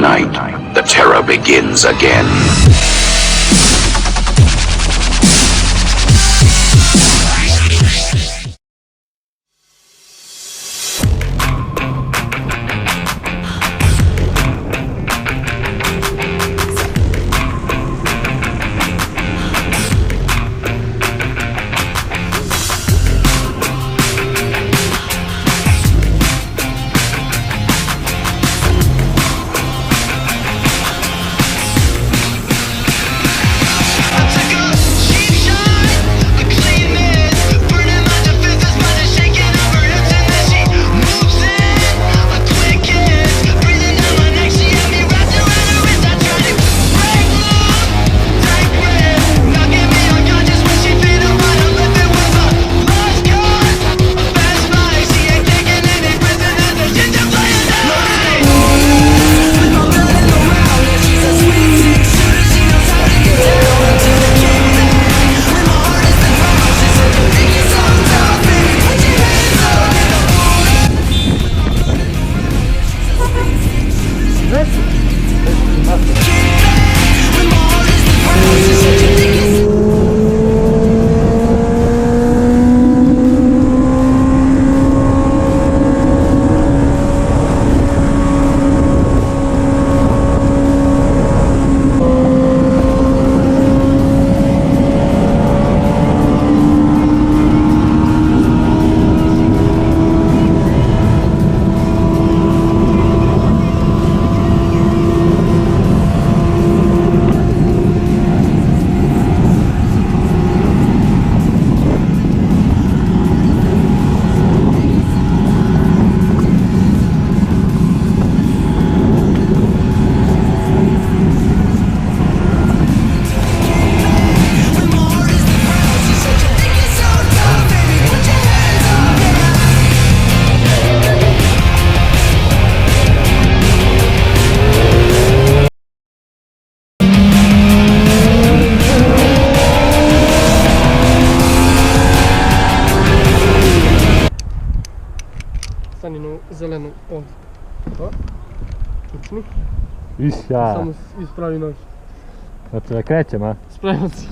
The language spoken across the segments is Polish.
night, the terror begins again. Станіну зелену. О. Точно. Вися. Саме із правої ноги. A to jak lecie ma. Справився.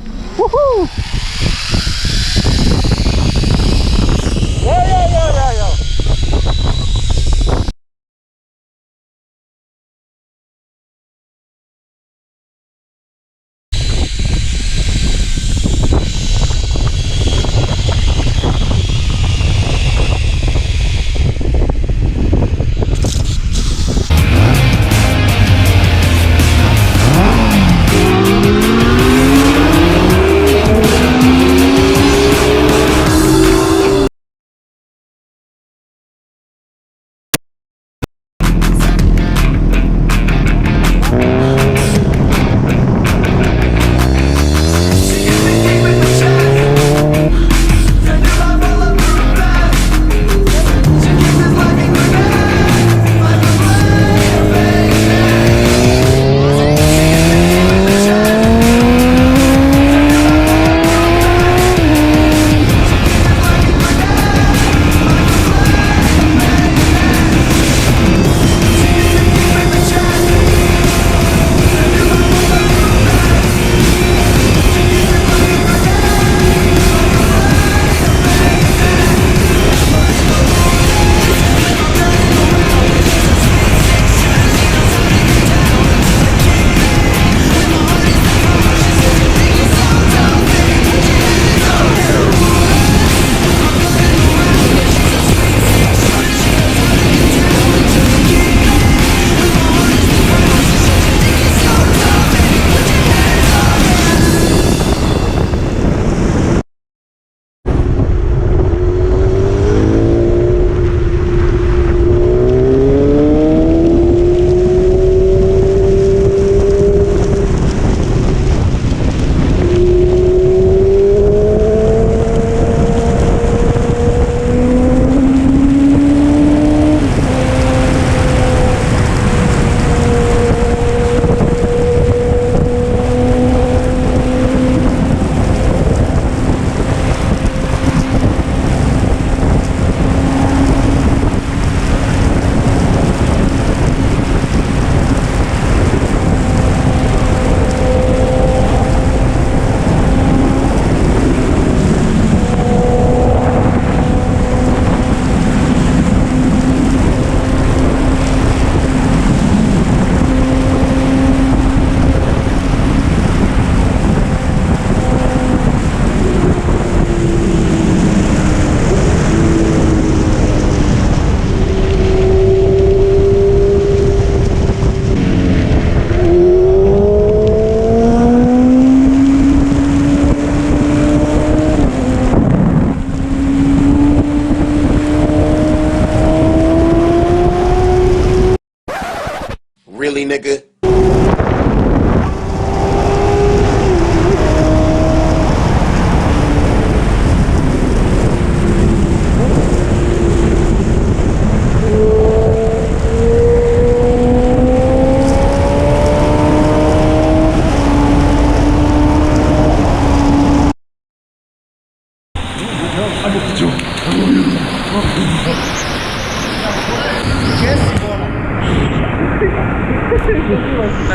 really, nigga?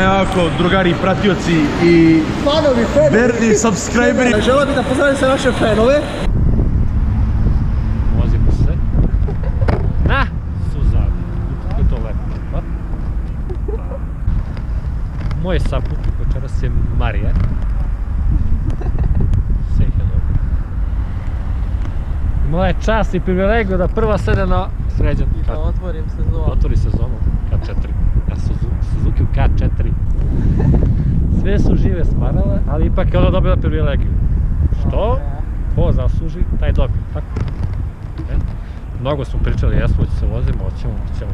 Evo ovako, drugari, pratioci i verni subscriberi. Želeo bih da pozdravim sve naše fanove. Vozimo se. Na! Suzana. Kako je to lepo. Moj saputnik večeras je Marija. Say hello. Imala je čast i privilegiju da prva sede na Sređan. I da otvorim sezonu. Otvori sezonu K4. Suzuki u K4. Sve su žive smarale, ali ipak je ona dobila privilegiju. Što? Ko zasluži, taj dobije. Tako? Mnogo smo pričali, jesmo, hoće se vozimo, hoćemo, hoćemo.